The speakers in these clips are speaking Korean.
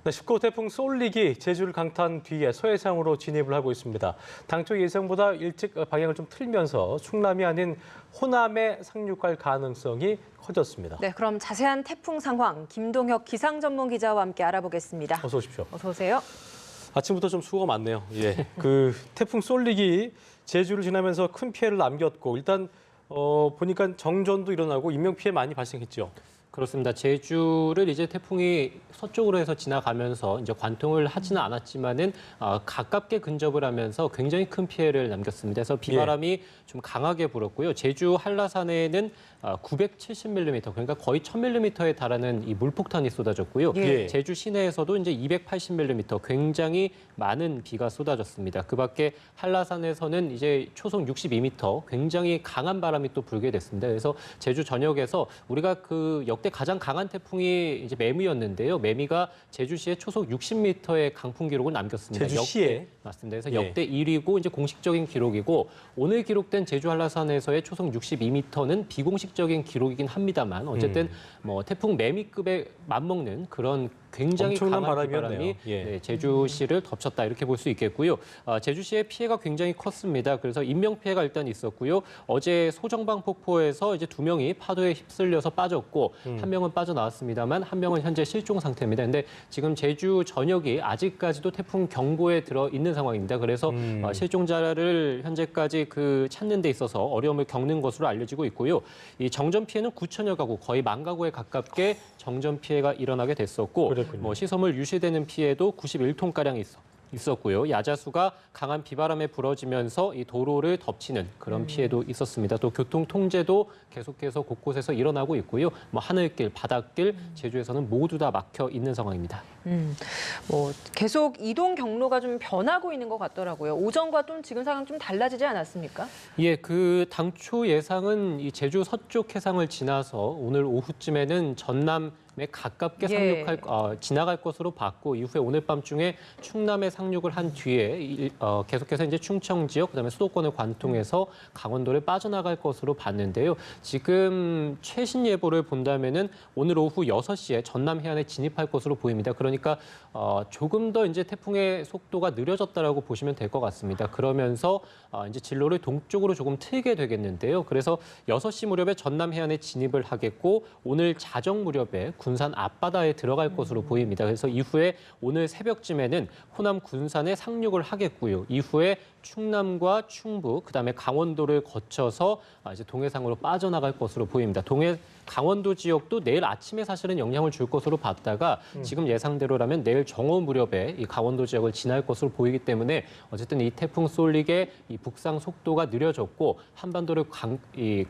네, 19호 태풍 쏠릭이 제주를 강타한 뒤에 서해상으로 진입을 하고 있습니다. 당초 예상보다 일찍 방향을 좀 틀면서 충남이 아닌 호남에 상륙할 가능성이 커졌습니다. 네, 그럼 자세한 태풍 상황 김동혁 기상 전문 기자와 함께 알아보겠습니다. 어서 오십시오. 어서 오세요. 아침부터 좀 수고가 많네요. 예, 태풍 쏠릭이 제주를 지나면서 큰 피해를 남겼고 일단 보니까 정전도 일어나고 인명 피해 많이 발생했죠. 그렇습니다. 제주를 이제 태풍이 서쪽으로 해서 지나가면서 이제 관통을 하지는 않았지만은 가깝게 근접을 하면서 굉장히 큰 피해를 남겼습니다. 그래서 비바람이 좀 강하게 불었고요. 제주 한라산에는 970mm, 그러니까 거의 1000mm에 달하는 이 물폭탄이 쏟아졌고요. 제주 시내에서도 이제 280mm, 굉장히 많은 비가 쏟아졌습니다. 그밖에 한라산에서는 이제 초속 62m, 굉장히 강한 바람이 또 불게 됐습니다. 그래서 제주 전역에서 우리가 그 역대 가장 강한 태풍이 이제 매미였는데요. 매미가 제주시에 초속 60m의 강풍 기록을 남겼습니다. 제주시에? 맞습니다. 그래서 역대 1위고 이제 공식적인 기록이고 오늘 기록된 제주 한라산에서의 초속 62m는 비공식적인 기록이긴 합니다만 어쨌든 뭐 태풍 매미급에 맞먹는 그런 굉장히 강한 바람이 제주시를 덮쳤다 이렇게 볼 수 있겠고요. 제주시의 피해가 굉장히 컸습니다. 그래서 인명 피해가 일단 있었고요. 어제 소정방 폭포에서 이제 2명이 파도에 휩쓸려서 빠졌고 한 명은 빠져나왔습니다만 한 명은 현재 실종 상태입니다. 근데 지금 제주 전역이 아직까지도 태풍 경보에 들어 있는 상황입니다. 그래서 실종자를 현재까지 찾는 데 있어서 어려움을 겪는 것으로 알려지고 있고요. 이 정전 피해는 9천여 가구, 거의 10,000 가구에 가깝게 정전 피해가 일어나게 됐었고 뭐 시설물 유실되는 피해도 91톤가량 있었고요. 야자수가 강한 비바람에 불어지면서 이 도로를 덮치는 그런 피해도 있었습니다. 또 교통 통제도 계속해서 곳곳에서 일어나고 있고요. 뭐 하늘길, 바닷길, 제주에서는 모두 다 막혀 있는 상황입니다. 뭐 계속 이동 경로가 좀 변하고 있는 것 같더라고요. 오전과 좀 지금 상황 좀 달라지지 않았습니까? 예, 당초 예상은 이 제주 서쪽 해상을 지나서 오늘 오후쯤에는 전남에 가깝게 지나갈 것으로 봤고 이후에 오늘 밤중에 충남에 상륙을 한 뒤에 계속해서 이제 충청 지역 그다음에 수도권을 관통해서 강원도를 빠져나갈 것으로 봤는데요. 지금 최신 예보를 본다면은 오늘 오후 6시에 전남 해안에 진입할 것으로 보입니다. 그러니까 조금 더 이제 태풍의 속도가 느려졌다라고 보시면 될 것 같습니다. 그러면서 이제 진로를 동쪽으로 조금 틀게 되겠는데요. 그래서 6시 무렵에 전남 해안에 진입을 하겠고 오늘 자정 무렵에 군산 앞바다에 들어갈 것으로 보입니다. 그래서 이후에 오늘 새벽쯤에는 호남 군산에 상륙을 하겠고요. 이후에 충남과 충북, 그다음에 강원도를 거쳐서 이제 동해상으로 빠져나갈 것으로 보입니다. 강원도 지역도 내일 아침에 사실은 영향을 줄 것으로 봤다가 지금 예상대로라면 내일 정오 무렵에 이 강원도 지역을 지날 것으로 보이기 때문에 어쨌든 이 태풍 쏠릭의 이 북상 속도가 느려졌고 한반도를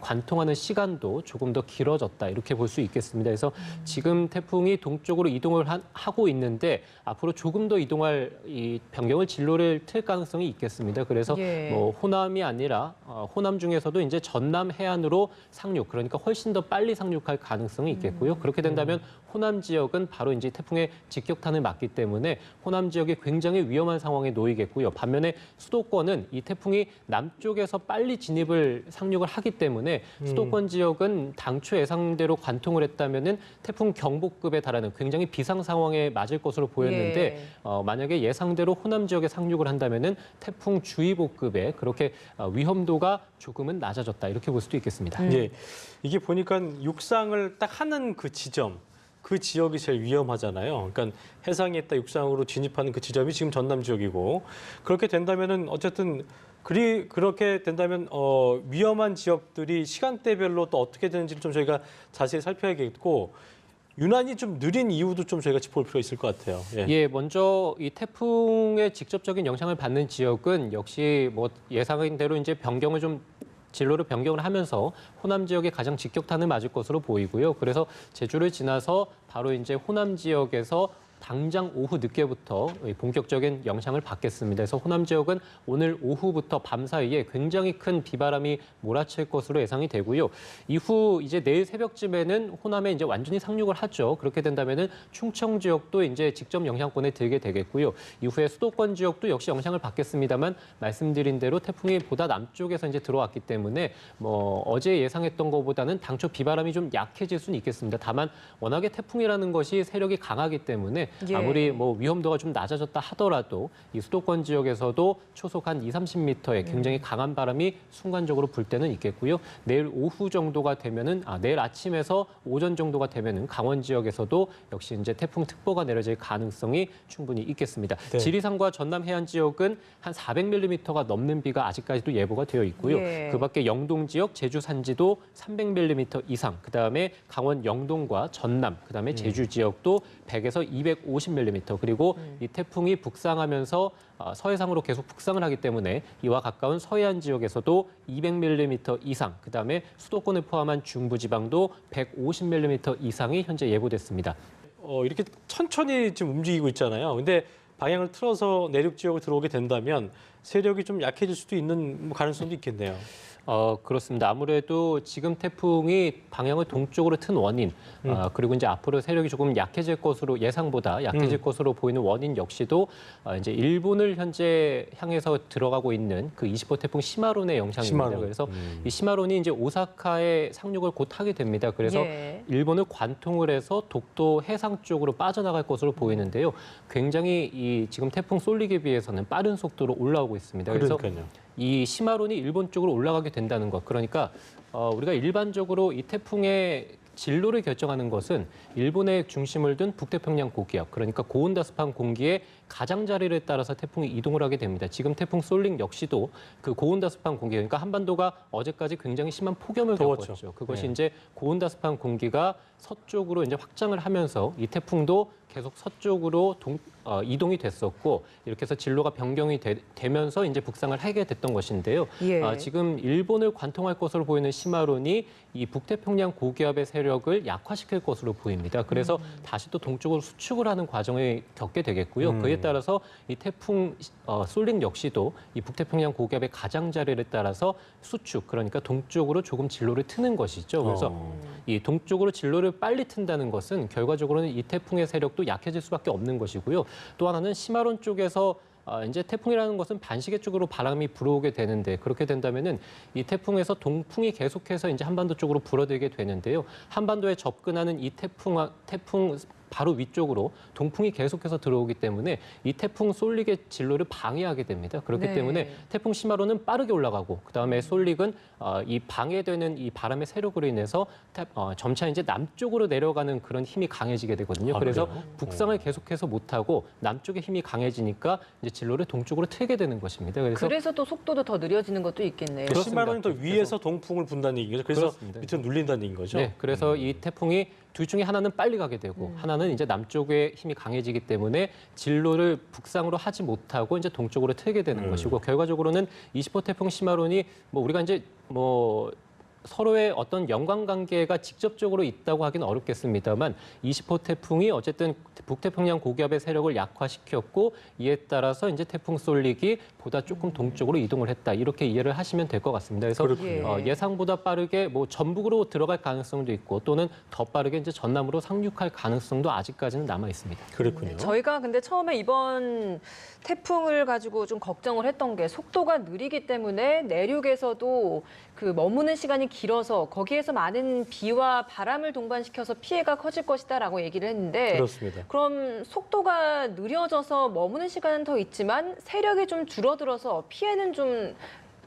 관통하는 시간도 조금 더 길어졌다 이렇게 볼 수 있겠습니다. 그래서 지금 태풍이 동쪽으로 이동을 하고 있는데 앞으로 조금 더 이동할 이 변경을 진로를 틀 가능성이 있겠습니다. 그래서 뭐 호남이 아니라 호남 중에서도 이제 전남 해안으로 상륙, 그러니까 훨씬 더 빨리 상륙할 가능성이 있겠고요. 그렇게 된다면 호남 지역은 바로 이제 태풍의 직격탄을 맞기 때문에 호남 지역이 굉장히 위험한 상황에 놓이겠고요. 반면에 수도권은 이 태풍이 남쪽에서 빨리 상륙을 하기 때문에 수도권 지역은 당초 예상대로 관통을 했다면은 태풍 경보급에 달하는 굉장히 비상 상황에 맞을 것으로 보였는데 만약에 예상대로 호남 지역에 상륙을 한다면은 태풍 주의보급에 그렇게 위험도가 조금은 낮아졌다 이렇게 볼 수도 있겠습니다. 예, 이게 보니까 육상을 딱 하는 그 지점, 그 지역이 제일 위험하잖아요. 그러니까 해상에 있다 육상으로 진입하는 그 지점이 지금 전남 지역이고 그렇게 된다면은 어쨌든 그렇게 된다면 위험한 지역들이 시간대별로 또 어떻게 되는지를 좀 저희가 자세히 살펴야겠고 유난히 좀 느린 이유도 좀 저희가 짚어볼 필요가 있을 것 같아요. 예, 먼저 이 태풍의 직접적인 영향을 받는 지역은 역시 뭐 예상한 대로 이제 진로를 변경을 하면서 호남 지역에 가장 직격탄을 맞을 것으로 보이고요. 그래서 제주를 지나서 바로 이제 호남 지역에서 당장 오후 늦게부터 본격적인 영향을 받겠습니다. 그래서 호남 지역은 오늘 오후부터 밤 사이에 굉장히 큰 비바람이 몰아칠 것으로 예상이 되고요. 이후 이제 내일 새벽쯤에는 호남에 이제 완전히 상륙을 하죠. 그렇게 된다면은 충청 지역도 이제 직접 영향권에 들게 되겠고요. 이후에 수도권 지역도 역시 영향을 받겠습니다만 말씀드린 대로 태풍이 보다 남쪽에서 이제 들어왔기 때문에 뭐 어제 예상했던 것보다는 당초 비바람이 좀 약해질 수는 있겠습니다. 다만 워낙에 태풍이라는 것이 세력이 강하기 때문에 예. 아무리 뭐 위험도가 좀 낮아졌다 하더라도 이 수도권 지역에서도 초속 한 20-30m의 굉장히 강한 바람이 순간적으로 불 때는 있겠고요. 내일 오후 정도가 되면은 내일 아침에서 오전 정도가 되면은 강원 지역에서도 역시 이제 태풍 특보가 내려질 가능성이 충분히 있겠습니다. 네. 지리산과 전남 해안 지역은 한 400mm가 넘는 비가 아직까지도 예보가 되어 있고요. 예. 그밖에 영동 지역, 제주 산지도 300mm 이상, 그다음에 강원 영동과 전남, 그다음에 제주 지역도 100에서 250mm, 그리고 이 태풍이 북상하면서 서해상으로 계속 북상을 하기 때문에 이와 가까운 서해안 지역에서도 200mm 이상, 그다음에 수도권을 포함한 중부지방도 150mm 이상이 현재 예보됐습니다. 이렇게 천천히 지금 움직이고 있잖아요. 근데 방향을 틀어서 내륙 지역을 들어오게 된다면 세력이 좀 약해질 수도 있는 가능성도 있겠네요. 그렇습니다. 아무래도 지금 태풍이 방향을 동쪽으로 튼 원인, 그리고 이제 앞으로 세력이 조금 약해질 것으로 예상보다 약해질 것으로 보이는 원인 역시도 이제 일본을 현재 향해서 들어가고 있는 그 20호 태풍 시마론의 영향입니다. 시마론. 그래서 이 시마론이 이제 오사카에 상륙을 곧 하게 됩니다. 그래서 예. 일본을 관통을 해서 독도 해상 쪽으로 빠져나갈 것으로 보이는데요. 굉장히 이 지금 태풍 쏠리기에 비해서는 빠른 속도로 올라오고 있습니다. 그래서 그러니까요. 이 시마론이 일본 쪽으로 올라가게 된다는 것. 그러니까 우리가 일반적으로 이 태풍의 진로를 결정하는 것은 일본의 중심을 둔 북태평양 고기압, 그러니까 고온다습한 공기의 가장자리를 따라서 태풍이 이동을 하게 됩니다. 지금 태풍 쏠링 역시도 그 고온다습한 공기, 그러니까 한반도가 어제까지 굉장히 심한 폭염을 더웠죠. 겪었죠. 그것이 네. 이제 고온다습한 공기가 서쪽으로 이제 확장을 하면서 이 태풍도 계속 서쪽으로 이동이 됐었고, 이렇게 해서 진로가 변경이 되면서 이제 북상을 하게 됐던 것인데요. 예. 지금 일본을 관통할 것으로 보이는 시마론이 이 북태평양 고기압의 세력을 약화시킬 것으로 보입니다. 그래서 다시 또 동쪽으로 수축을 하는 과정을 겪게 되겠고요. 그에 따라서 이 태풍 쏠링 역시도 이 북태평양 고기압의 가장자리를 따라서 수축, 그러니까 동쪽으로 조금 진로를 트는 것이죠. 그래서 이 동쪽으로 진로를 빨리 튼다는 것은 결과적으로는 이 태풍의 세력도 약해질 수밖에 없는 것이고요. 또 하나는 시마론 쪽에서 이제 태풍이라는 것은 반시계 쪽으로 바람이 불어오게 되는데, 그렇게 된다면은 이 태풍에서 동풍이 계속해서 이제 한반도 쪽으로 불어들게 되는데요. 한반도에 접근하는 이 태풍 바로 위쪽으로 동풍이 계속해서 들어오기 때문에 이 태풍 쏠릭의 진로를 방해하게 됩니다. 그렇기 네. 때문에 태풍 시마론은 빠르게 올라가고, 그다음에 쏠릭은 이 방해되는 이 바람의 세력으로 인해서 점차 이제 남쪽으로 내려가는 그런 힘이 강해지게 되거든요. 그래서 그래요? 북상을 계속해서 못하고 남쪽의 힘이 강해지니까 이제 진로를 동쪽으로 틀게 되는 것입니다. 그래서 또 속도도 더 느려지는 것도 있겠네요. 그렇습니다. 시마론이 더 위에서 동풍을 분다는 얘기죠. 그래서 그렇습니다. 밑으로 눌린다는 얘기인 거죠. 네, 그래서 이 태풍이 둘 중에 하나는 빨리 가게 되고 하나는 이제 남쪽의 힘이 강해지기 때문에 진로를 북상으로 하지 못하고 이제 동쪽으로 틀게 되는 것이고, 결과적으로는 20호 태풍 시마론이 우리가 이제 서로의 어떤 연관관계가 직접적으로 있다고 하기는 어렵겠습니다만 20호 태풍이 어쨌든 북태평양 고기압의 세력을 약화시켰고, 이에 따라서 이제 태풍 쏠릭이 보다 조금 동쪽으로 이동을 했다, 이렇게 이해를 하시면 될 것 같습니다. 그래서 그렇군요. 예상보다 빠르게 전북으로 들어갈 가능성도 있고, 또는 더 빠르게 이제 전남으로 상륙할 가능성도 아직까지는 남아 있습니다. 그렇군요. 저희가 근데 처음에 이번 태풍을 가지고 좀 걱정을 했던 게 속도가 느리기 때문에 내륙에서도 그 머무는 시간이 길어서 거기에서 많은 비와 바람을 동반시켜서 피해가 커질 것이다라고 얘기를 했는데, 그렇습니다. 그럼 속도가 느려져서 머무는 시간은 더 있지만 세력이 좀 줄어들어서 피해는 좀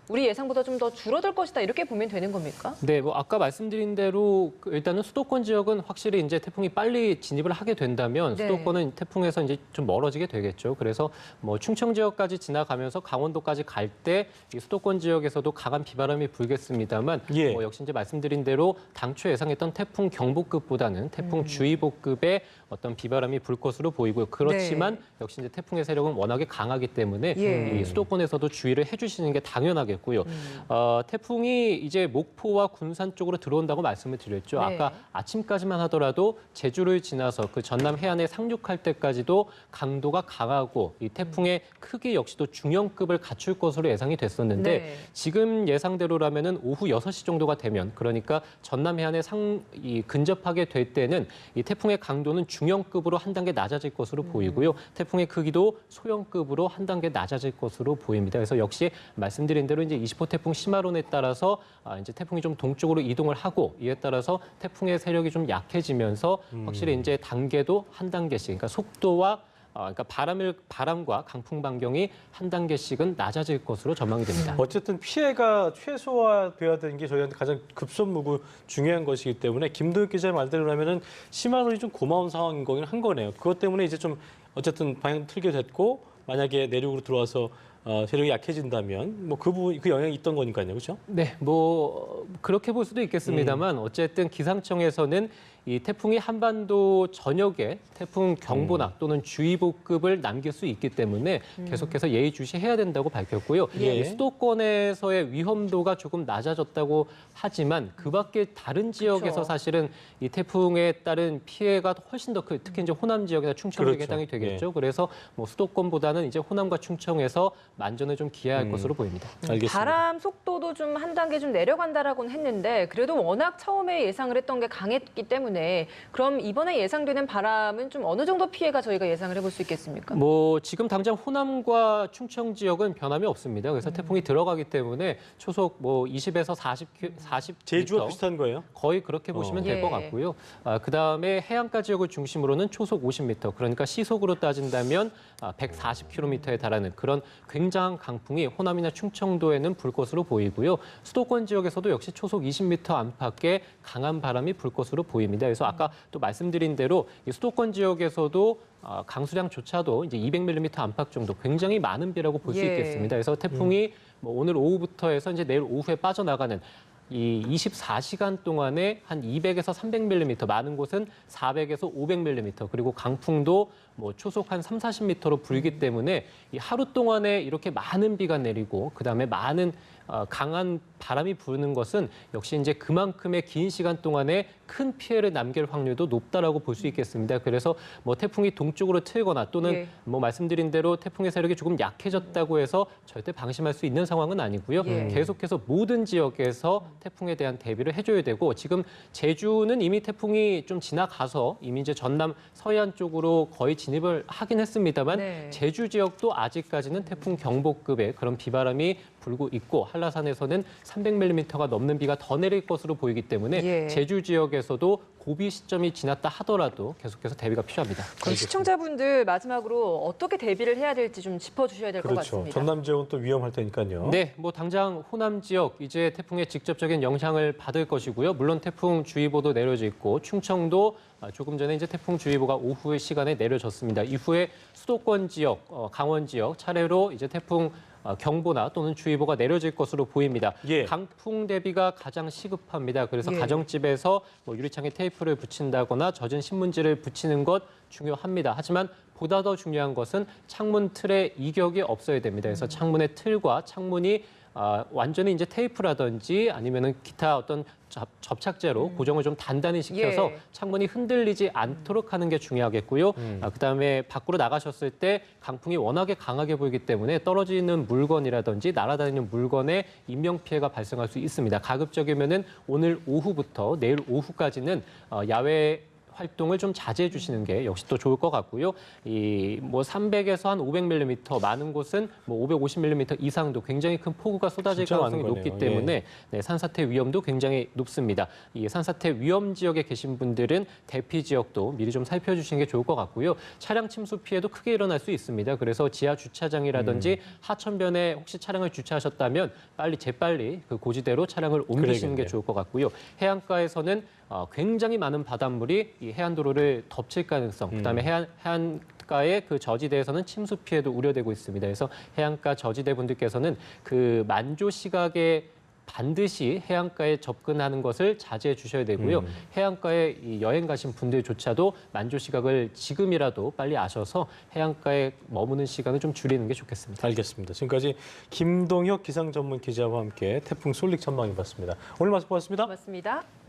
우리 예상보다 좀 더 줄어들 것이다, 이렇게 보면 되는 겁니까? 네, 아까 말씀드린 대로 일단은 수도권 지역은 확실히 이제 태풍이 빨리 진입을 하게 된다면 네. 수도권은 태풍에서 이제 좀 멀어지게 되겠죠. 그래서 충청 지역까지 지나가면서 강원도까지 갈 때 이 수도권 지역에서도 강한 비바람이 불겠습니다만, 예. 역시 이제 말씀드린 대로 당초 예상했던 태풍 경보급보다는 태풍 주의보급의 어떤 비바람이 불 것으로 보이고요. 그렇지만 역시 이제 태풍의 세력은 워낙에 강하기 때문에 예. 이 수도권에서도 주의를 해주시는 게 당연하겠고요. 태풍이 이제 목포와 군산 쪽으로 들어온다고 말씀을 드렸죠. 네. 아까 아침까지만 하더라도 제주를 지나서 그 전남 해안에 상륙할 때까지도 강도가 강하고 이 태풍의 크기 역시도 중형급을 갖출 것으로 예상이 됐었는데, 네. 지금 예상대로라면은 오후 6시 정도가 되면, 그러니까 전남 해안에 근접하게 될 때는 이 태풍의 강도는 중형급으로 한 단계 낮아질 것으로 보이고요. 태풍의 크기도 소형급으로 한 단계 낮아질 것으로 보입니다. 그래서 역시 말씀드린 대로 이제 20호 태풍 시마론에 따라서 이제 태풍이 좀 동쪽으로 이동을 하고 이에 따라서 태풍의 세력이 좀 약해지면서 확실히 이제 단계도 한 단계씩, 그러니까 속도와 그러니까 바람과 강풍 반경이 한 단계씩은 낮아질 것으로 전망이 됩니다. 어쨌든 피해가 최소화돼야 되는 게 저희한테 가장 급선무고 중요한 것이기 때문에 김도혁 기자의 말대로라면은 시마론이 좀 고마운 상황인 거긴 한 거네요. 그것 때문에 이제 좀 어쨌든 방향 틀게 됐고 만약에 내륙으로 들어와서 세력이 약해진다면 뭐 그 부분 그 영향이 있던 거니까요, 그렇죠? 네, 뭐 그렇게 볼 수도 있겠습니다만 어쨌든 기상청에서는 이 태풍이 한반도 전역에 태풍 경보나 또는 주의보급을 남길 수 있기 때문에 계속해서 예의주시해야 된다고 밝혔고요. 예. 이 수도권에서의 위험도가 조금 낮아졌다고 하지만 그 밖에 다른 지역에서 그쵸. 사실은 이 태풍에 따른 피해가 훨씬 더 특히 이제 호남 지역이나 충청 지역에 그렇죠. 해당이 되겠죠. 그래서 뭐 수도권보다는 이제 호남과 충청에서 만전을 좀 기해야 할 것으로 보입니다. 알겠습니다. 바람 속도도 좀 한 단계 좀 내려간다라고는 했는데 그래도 워낙 처음에 예상을 했던 게 강했기 때문에 그럼 이번에 예상되는 바람은 좀 어느 정도 피해가 저희가 예상을 해볼 수 있겠습니까? 뭐 지금 당장 호남과 충청 지역은 변함이 없습니다. 그래서 태풍이 들어가기 때문에 초속 뭐 20에서 40 제주와 비슷한 거예요? 거의 그렇게 보시면 될 것 예. 같고요. 그다음에 해안가 지역을 중심으로는 초속 50m, 그러니까 시속으로 따진다면 140km에 달하는 그런 굉장한 강풍이 호남이나 충청도에는 불 것으로 보이고요. 수도권 지역에서도 역시 초속 20m 안팎의 강한 바람이 불 것으로 보입니다. 그래서 아까 또 말씀드린 대로 이 수도권 지역에서도 강수량조차도 이제 200mm 안팎 정도 굉장히 많은 비라고 볼 수 예. 있겠습니다. 그래서 태풍이 뭐 오늘 오후부터 해서 이제 내일 오후에 빠져나가는 이 24시간 동안에 한 200에서 300mm, 많은 곳은 400에서 500mm, 그리고 강풍도 뭐 초속 한 3, 40m로 불기 때문에 이 하루 동안에 이렇게 많은 비가 내리고 그다음에 많은 강한 바람이 부는 것은 역시 이제 그만큼의 긴 시간 동안에 큰 피해를 남길 확률도 높다라고 볼 수 있겠습니다. 그래서 뭐 태풍이 동쪽으로 틀거나 또는 예. 뭐 말씀드린 대로 태풍의 세력이 조금 약해졌다고 해서 절대 방심할 수 있는 상황은 아니고요. 예. 계속해서 모든 지역에서 태풍에 대한 대비를 해줘야 되고 지금 제주는 이미 태풍이 좀 지나가서 이미 이제 전남 서해안 쪽으로 거의 진입을 하긴 했습니다만 네. 제주 지역도 아직까지는 태풍 경보급의 그런 비바람이 불고 있고 한라산에서는 300mm가 넘는 비가 더 내릴 것으로 보이기 때문에 예. 제주 지역에서도 고비 시점이 지났다 하더라도 계속해서 대비가 필요합니다. 그럼 시청자분들 마지막으로 어떻게 대비를 해야 될지 좀 짚어주셔야 될 것 그렇죠. 같습니다. 전남 지역은 또 위험할 테니까요. 네, 뭐 당장 호남 지역 이제 태풍의 직접적인 영향을 받을 것이고요. 물론 태풍 주의보도 내려져 있고 충청도 조금 전에 이제 태풍 주의보가 오후의 시간에 내려졌습니다. 이후에 수도권 지역, 강원 지역 차례로 이제 태풍 경보나 또는 주의보가 내려질 것으로 보입니다. 예. 강풍 대비가 가장 시급합니다. 그래서 예. 가정집에서 뭐 유리창에 테이프를 붙인다거나 젖은 신문지를 붙이는 것 중요합니다. 하지만 보다 더 중요한 것은 창문 틀에 이격이 없어야 됩니다. 그래서 창문의 틀과 창문이 완전히 이제 테이프라든지 아니면은 기타 어떤 접착제로 고정을 좀 단단히 시켜서 예. 창문이 흔들리지 않도록 하는 게 중요하겠고요. 그다음에 밖으로 나가셨을 때 강풍이 워낙에 강하게 불기 때문에 떨어지는 물건이라든지 날아다니는 물건에 인명피해가 발생할 수 있습니다. 가급적이면은 오늘 오후부터 내일 오후까지는 야외 활동을 좀 자제해 주시는 게 역시 또 좋을 것 같고요. 이 뭐 300에서 한 500mm, 많은 곳은 뭐 550mm 이상도 굉장히 큰 폭우가 쏟아질 진짜 가능성이 많은 높기 거네요. 때문에 네, 산사태 위험도 굉장히 높습니다. 이 산사태 위험 지역에 계신 분들은 대피 지역도 미리 좀 살펴주시는 게 좋을 것 같고요. 차량 침수 피해도 크게 일어날 수 있습니다. 그래서 지하 주차장이라든지 하천변에 혹시 차량을 주차하셨다면 재빨리 그 고지대로 차량을 옮기시는 그래야겠네요. 게 좋을 것 같고요. 해안가에서는 굉장히 많은 바닷물이 이 해안도로를 덮칠 가능성, 그다음에 해안가의 그 저지대에서는 침수 피해도 우려되고 있습니다. 그래서 해안가 저지대 분들께서는 그 만조 시각에 반드시 해안가에 접근하는 것을 자제해 주셔야 되고요. 해안가에 이 여행 가신 분들조차도 만조 시각을 지금이라도 빨리 아셔서 해안가에 머무는 시간을 좀 줄이는 게 좋겠습니다. 알겠습니다. 지금까지 김동혁 기상 전문 기자와 함께 태풍 솔릭 전망해봤습니다. 오늘 말씀 고맙습니다. 고맙습니다.